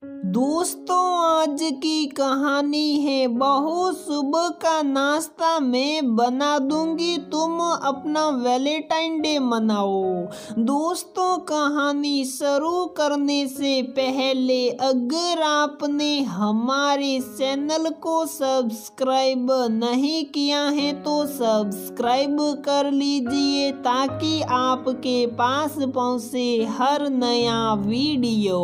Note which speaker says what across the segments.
Speaker 1: दोस्तों, आज की कहानी है बहुत सुबह का नाश्ता मैं बना दूंगी, तुम अपना वैलेंटाइन डे मनाओ। दोस्तों, कहानी शुरू करने से पहले अगर आपने हमारे चैनल को सब्सक्राइब नहीं किया है तो सब्सक्राइब कर लीजिए ताकि आपके पास पहुंचे हर नया वीडियो।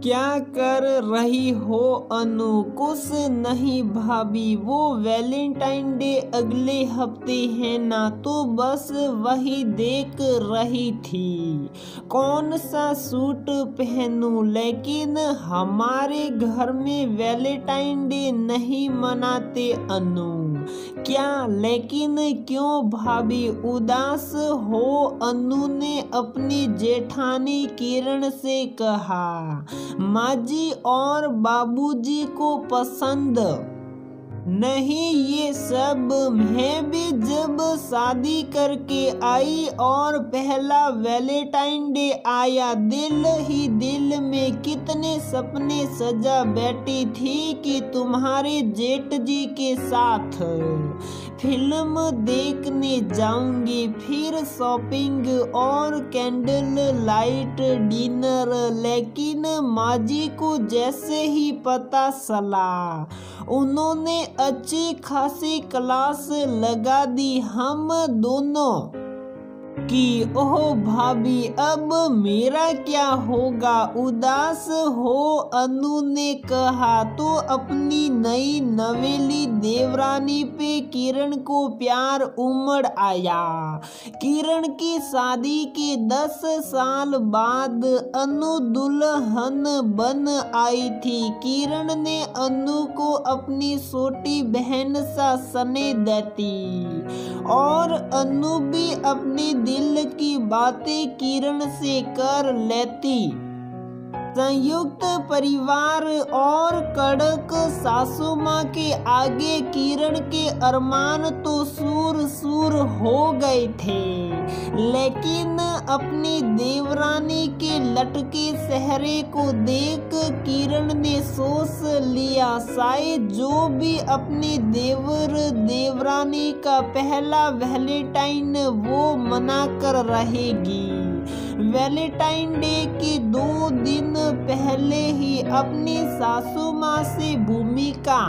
Speaker 1: क्या कर रही हो अनु? कुछ नहीं भाभी, वो वैलेंटाइन डे अगले हफ्ते है ना, तो बस वही देख रही थी कौन सा सूट पहनूं। लेकिन हमारे घर में वैलेंटाइन डे नहीं मनाते अनु। क्या? लेकिन क्यों भाभी, उदास हो? अनु ने अपनी जेठानी किरण से कहा। माँ जी और बाबूजी को पसंद नहीं ये सब। मैं भी जब शादी करके आई और पहला वैलेंटाइन डे आया, दिल ही दिल में कितने सपने सजा बैठी थी कि तुम्हारे जेठ जी के साथ फिल्म देखने जाऊंगी, फिर शॉपिंग और कैंडल लाइट डिनर। लेकिन माँ जी को जैसे ही पता चला, उन्होंने अच्छी खासी क्लास लगा दी हम दोनों कि ओह भाभी, अब मेरा क्या होगा? उदास हो? अनु ने कहा तो अपनी नई नवेली देवरानी पे किरण को प्यार उमड़ आया। किरण की शादी के 10 साल बाद अनु दुल्हन बन आई थी। किरण ने अनु को अपनी छोटी बहन सा सने देती और अनु भी अपने दिल की बातें किरण से कर लेती। संयुक्त परिवार और कड़क सासू माँ के आगे किरण के अरमान तो सूर सूर हो गए थे। लेकिन अपनी देवरानी के लटके चेहरे को देख किरण ने सोच लिया, शायद जो भी अपने देवर देवरानी का पहला वैलेंटाइन वो मना कर रहेगी। वैलेंटाइन डे के 2 दिन पहले ही अपनी सासू माँ से भूमिका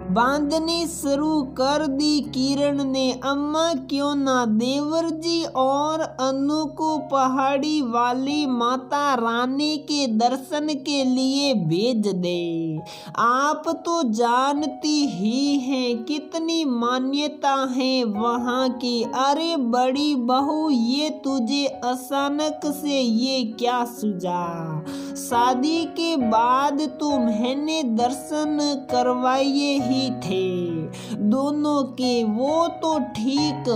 Speaker 1: बांधनी शुरू कर दी किरण ने। अम्मा, क्यों ना देवर जी और अनु को पहाड़ी वाली माता रानी के दर्शन के लिए भेज दे। आप तो जानती ही हैं कितनी मान्यता है वहाँ की। अरे बड़ी बहू, ये तुझे अचानक से ये क्या सूझा? शादी के बाद तो मैंने दर्शन करवाए ही थे दोनों के। वो तो ठीक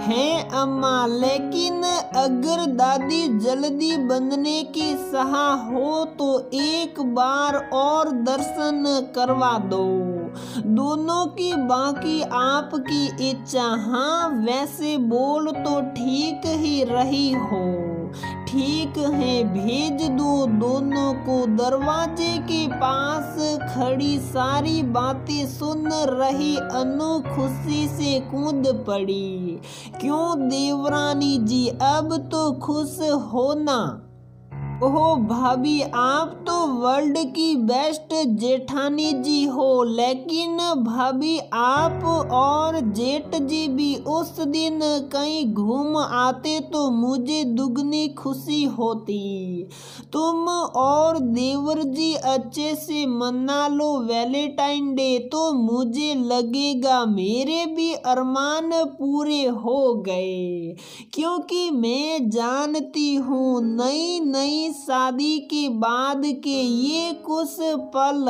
Speaker 1: है अम्मा, लेकिन अगर दादी जल्दी बनने की चाह हो तो एक बार और दर्शन करवा दो दोनों की। बाकी आपकी इच्छा। हाँ, वैसे बोल तो ठीक ही रही हो। ठीक है, भेज दो दोनों को। दरवाजे के पास खड़ी सारी बातें सुन रही अनु खुशी से कूद पड़ी। क्यों देवरानी जी, अब तो खुश हो ना? ओह भाभी, आप तो वर्ल्ड की बेस्ट जेठानी जी हो। लेकिन भाभी, आप और जेठ जी भी उस दिन कहीं घूम आते तो मुझे दुगनी खुशी होती। तुम और देवर जी अच्छे से मना लो वैलेंटाइन डे, तो मुझे लगेगा मेरे भी अरमान पूरे हो गए। क्योंकि मैं जानती हूँ नई नई शादी के बाद के ये कुछ पल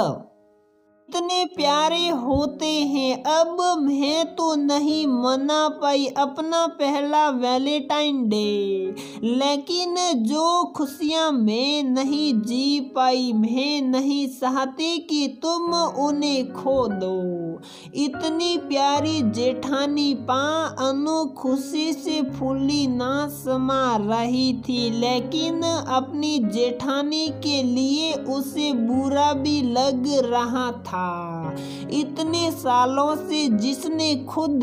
Speaker 1: इतने प्यारे होते हैं। अब मैं तो नहीं मना पाई अपना पहला वैलेंटाइन डे, लेकिन जो खुशियाँ मैं नहीं जी पाई, मैं नहीं चाहती कि तुम उन्हें खो दो। इतनी प्यारी जेठानी पा अनु खुशी से फूली ना समा रही थी, लेकिन अपनी जेठानी के लिए उसे बुरा भी लग रहा था। इतने सालों से जिसने खुद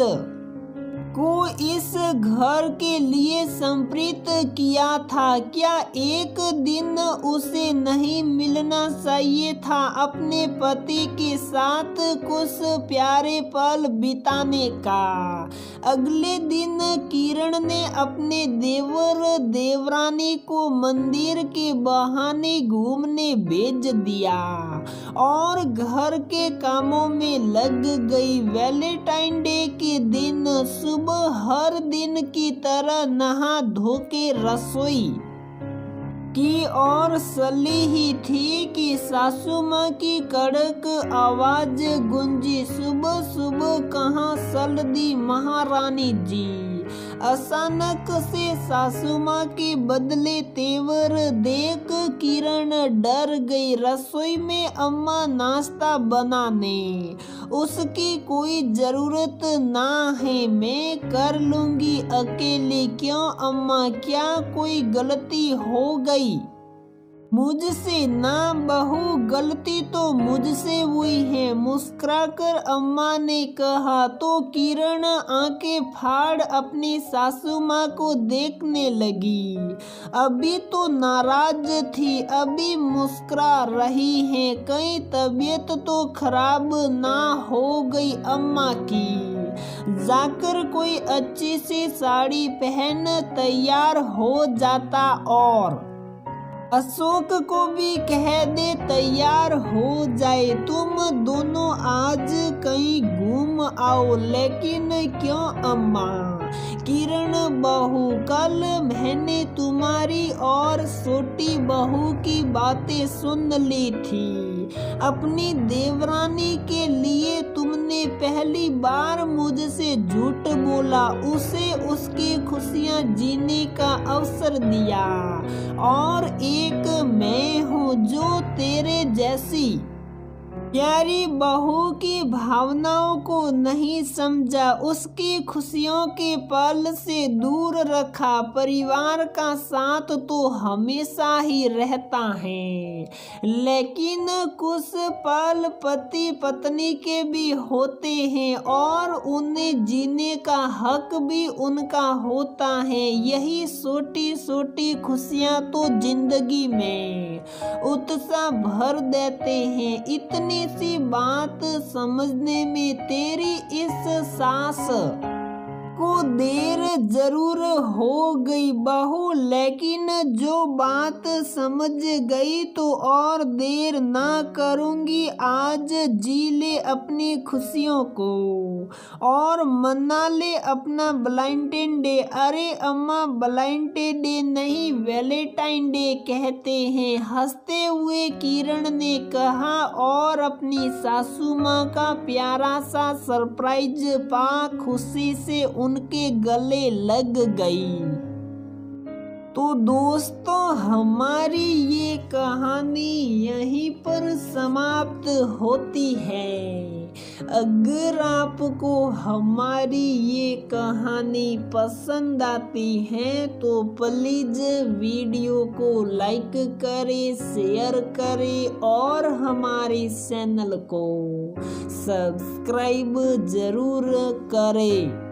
Speaker 1: को इस घर के लिए समर्पित किया था, क्या एक दिन उसे नहीं मिलना चाहिए था अपने पति के साथ कुछ प्यारे पल बिताने का। अगले दिन किरण ने अपने देवर देवरानी को मंदिर के बहाने घूमने भेज दिया और घर के कामों में लग गई। वैलेंटाइन डे के दिन सुबह हर दिन की तरह नहा धो के रसोई की ओर चली ही थी कि सासू माँ की कड़क आवाज गूंजी, सुबह सुबह कहाँ चल दी महारानी जी। अचानक से सासू माँ के बदले तेवर देख किरण डर गई। रसोई में अम्मा नाश्ता बनाने, उसकी कोई जरूरत ना है, मैं कर लूंगी अकेले। क्यों अम्मा, क्या कोई गलती हो गई मुझसे? ना बहू, गलती तो मुझसे हुई है, मुस्कुराकर अम्मा ने कहा। तो किरण आंखें फाड़ अपनी सासू माँ को देखने लगी। अभी तो नाराज थी, अभी मुस्कुरा रही है, कहीं तबीयत तो खराब ना हो गई अम्मा की। जाकर कोई अच्छी सी साड़ी पहन तैयार हो जाता और अशोक को भी कह दे तैयार हो जाए, तुम दोनों आज कहीं घूम आओ। लेकिन क्यों अम्मा? किरण बहू, कल मैंने तुम्हारी और छोटी बहू की बातें सुन ली थी। अपनी देवरानी के लिए तुमने पहली बार मुझसे झूठ बोला, उसे उसकी खुशियाँ जीने का अवसर दिया, और एक मैं हूँ जो तेरे जैसी प्यारी बहू की भावनाओं को नहीं समझा, उसकी खुशियों के पल से दूर रखा। परिवार का साथ तो हमेशा ही रहता है, लेकिन कुछ पल पति पत्नी के भी होते हैं और उन्हें जीने का हक भी उनका होता है। यही छोटी छोटी खुशियाँ तो जिंदगी में उत्साह भर देते हैं। इतनी सी बात समझने में तेरी इस सास को देर जरूर हो गई बहू, लेकिन जो बात समझ गई तो और देर ना करूंगी। आज जी ले अपनी खुशियों को और मना ले अपना वैलेंटाइन डे। अरे अम्मा, वैलेंटाइन डे नहीं वैलेंटाइन डे कहते हैं, हंसते हुए किरण ने कहा और अपनी सासू माँ का प्यारा सा सरप्राइज पा खुशी से उनके गले लग गई। तो दोस्तों, हमारी ये कहानी यहीं पर समाप्त होती है। अगर आपको हमारी ये कहानी पसंद आती है तो प्लीज वीडियो को लाइक करें, शेयर करें और हमारे चैनल को सब्सक्राइब जरूर करें।